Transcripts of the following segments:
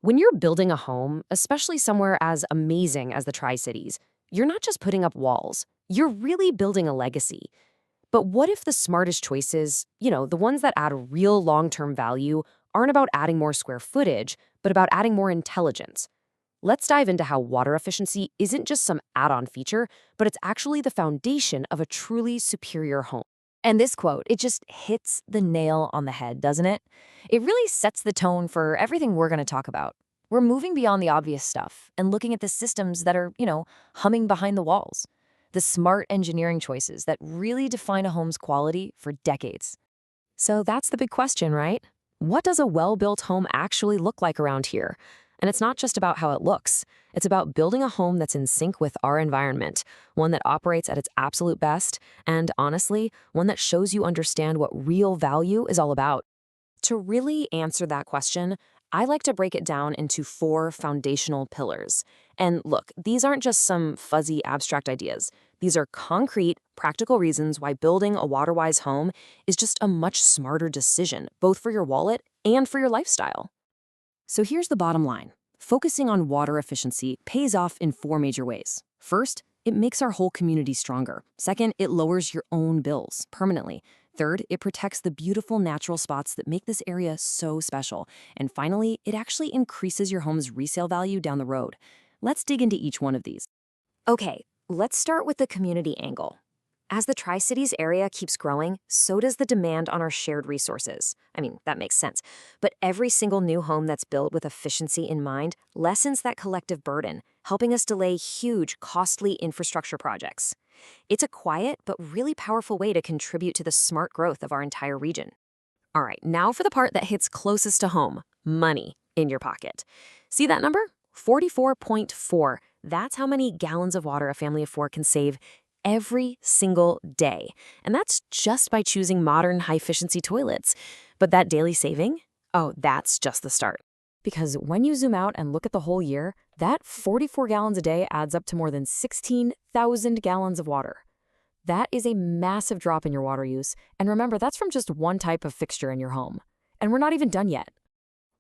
When you're building a home, especially somewhere as amazing as the Tri-Cities, you're not just putting up walls, you're really building a legacy. But what if the smartest choices, the ones that add real long-term value, aren't about adding more square footage, but about adding more intelligence? Let's dive into how water efficiency isn't just some add-on feature, but it's actually the foundation of a truly superior home. And this quote, it just hits the nail on the head, doesn't it? It really sets the tone for everything we're going to talk about. We're moving beyond the obvious stuff and looking at the systems that are, humming behind the walls. The smart engineering choices that really define a home's quality for decades. So that's the big question, right? What does a well-built home actually look like around here? And it's not just about how it looks. It's about building a home that's in sync with our environment, one that operates at its absolute best, and honestly, one that shows you understand what real value is all about. To really answer that question, I like to break it down into four foundational pillars. And look, these aren't just some fuzzy abstract ideas. These are concrete, practical reasons why building a water-wise home is just a much smarter decision, both for your wallet and for your lifestyle. So here's the bottom line. Focusing on water efficiency pays off in four major ways. First, it makes our whole community stronger. Second, it lowers your own bills permanently. Third, it protects the beautiful natural spots that make this area so special. And finally, it actually increases your home's resale value down the road. Let's dig into each one of these. Okay, let's start with the community angle. As the Tri-Cities area keeps growing, so does the demand on our shared resources. I mean, that makes sense. But every single new home that's built with efficiency in mind lessens that collective burden, helping us delay huge, costly infrastructure projects. It's a quiet but really powerful way to contribute to the smart growth of our entire region. All right, now for the part that hits closest to home, money in your pocket. See that number? 44.4. That's how many gallons of water a family of four can save every single day. And that's just by choosing modern, high-efficiency toilets. But that daily saving? Oh, that's just the start. Because when you zoom out and look at the whole year, that 44 gallons a day adds up to more than 16,000 gallons of water. That is a massive drop in your water use. And remember, that's from just one type of fixture in your home. And we're not even done yet.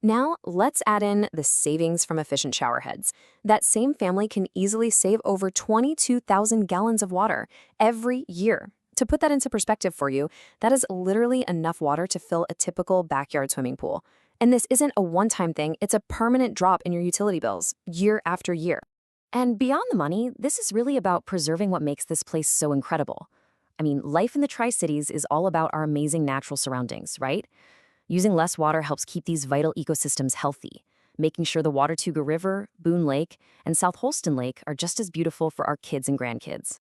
Now, let's add in the savings from efficient shower heads. That same family can easily save over 22,000 gallons of water every year. To put that into perspective for you, that is literally enough water to fill a typical backyard swimming pool. And this isn't a one-time thing, it's a permanent drop in your utility bills, year after year. And beyond the money, this is really about preserving what makes this place so incredible. I mean, life in the Tri-Cities is all about our amazing natural surroundings, right? Using less water helps keep these vital ecosystems healthy, making sure the Watertuga River, Boone Lake, and South Holston Lake are just as beautiful for our kids and grandkids.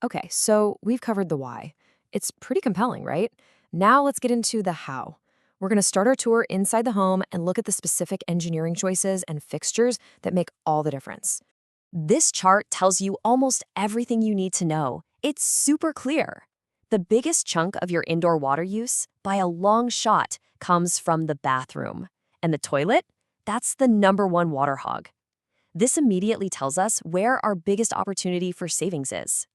Okay, so we've covered the why. It's pretty compelling, right? Now let's get into the how. We're going to start our tour inside the home and look at the specific engineering choices and fixtures that make all the difference. This chart tells you almost everything you need to know. It's super clear. The biggest chunk of your indoor water use, by a long shot, comes from the bathroom. And the toilet? That's the number one water hog. This immediately tells us where our biggest opportunity for savings is.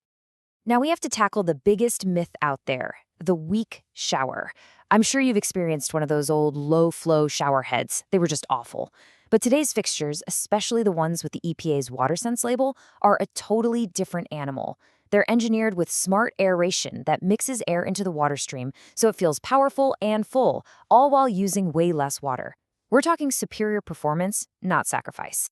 Now we have to tackle the biggest myth out there, the weak shower. I'm sure you've experienced one of those old low-flow shower heads. They were just awful. But today's fixtures, especially the ones with the EPA's WaterSense label, are a totally different animal. They're engineered with smart aeration that mixes air into the water stream so it feels powerful and full, all while using way less water. We're talking superior performance, not sacrifice.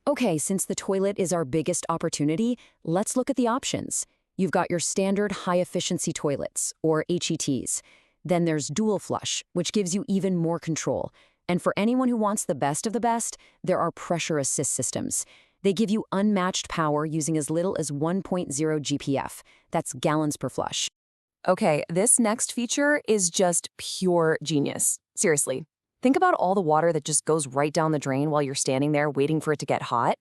Okay, since the toilet is our biggest opportunity, let's look at the options. You've got your standard high-efficiency toilets, or HETs. Then there's dual flush, which gives you even more control. And for anyone who wants the best of the best, there are pressure assist systems. They give you unmatched power using as little as 1.0 GPF. That's gallons per flush. Okay, this next feature is just pure genius. Seriously. Think about all the water that just goes right down the drain while you're standing there waiting for it to get hot.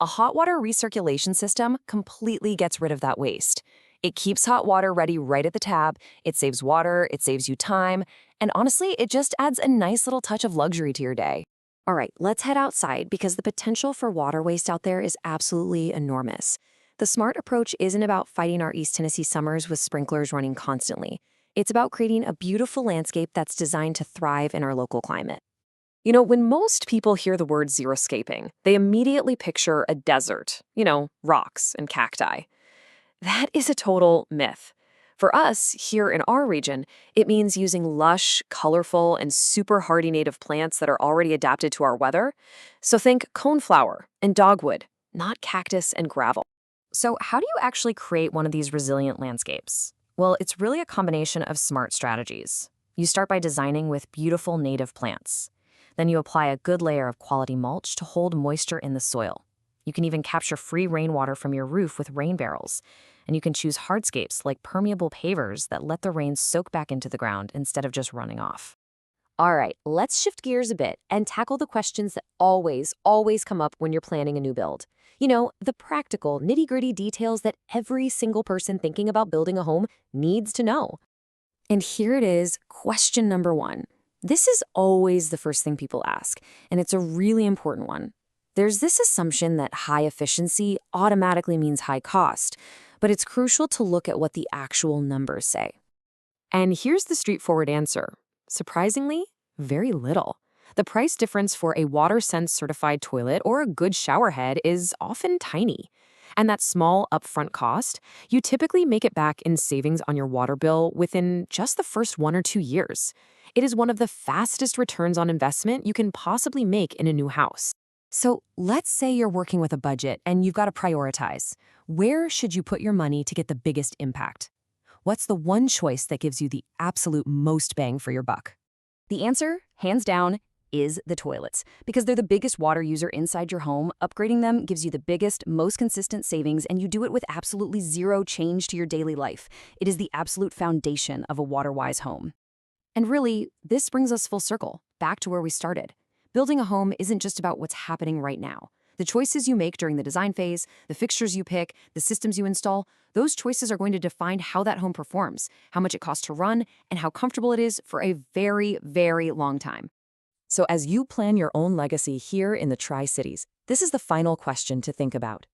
A hot water recirculation system completely gets rid of that waste. It keeps hot water ready right at the tap, it saves water, it saves you time, and honestly, it just adds a nice little touch of luxury to your day. All right, let's head outside because the potential for water waste out there is absolutely enormous. The smart approach isn't about fighting our East Tennessee summers with sprinklers running constantly. It's about creating a beautiful landscape that's designed to thrive in our local climate. When most people hear the word xeriscaping, they immediately picture a desert, rocks and cacti. That is a total myth. For us, here in our region, it means using lush, colorful, and super hardy native plants that are already adapted to our weather. So think coneflower and dogwood, not cactus and gravel. So, how do you actually create one of these resilient landscapes? Well, it's really a combination of smart strategies. You start by designing with beautiful native plants. Then you apply a good layer of quality mulch to hold moisture in the soil. You can even capture free rainwater from your roof with rain barrels. And you can choose hardscapes like permeable pavers that let the rain soak back into the ground instead of just running off. All right, let's shift gears a bit and tackle the questions that always come up when you're planning a new build. The practical, nitty-gritty details that every single person thinking about building a home needs to know. And here it is, question number 1. This is always the first thing people ask, and it's a really important one. There's this assumption that high efficiency automatically means high cost, but it's crucial to look at what the actual numbers say. And here's the straightforward answer. Surprisingly, very little. The price difference for a WaterSense certified toilet or a good shower head is often tiny. And that small upfront cost, you typically make it back in savings on your water bill within just the first 1 or 2 years. It is one of the fastest returns on investment you can possibly make in a new house. So let's say you're working with a budget and you've got to prioritize. Where should you put your money to get the biggest impact? What's the one choice that gives you the absolute most bang for your buck? The answer, hands down, is the toilets. Because they're the biggest water user inside your home, upgrading them gives you the biggest, most consistent savings, and you do it with absolutely zero change to your daily life. It is the absolute foundation of a water-wise home. And really, this brings us full circle, back to where we started. Building a home isn't just about what's happening right now. The choices you make during the design phase, the fixtures you pick, the systems you install, those choices are going to define how that home performs, how much it costs to run, and how comfortable it is for a very, very long time. So as you plan your own legacy here in the Tri-Cities, this is the final question to think about.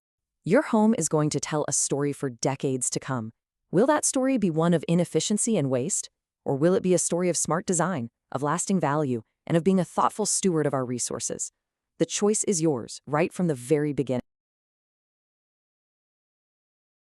Your home is going to tell a story for decades to come. Will that story be one of inefficiency and waste? Or will it be a story of smart design, of lasting value, and of being a thoughtful steward of our resources? The choice is yours, right from the very beginning.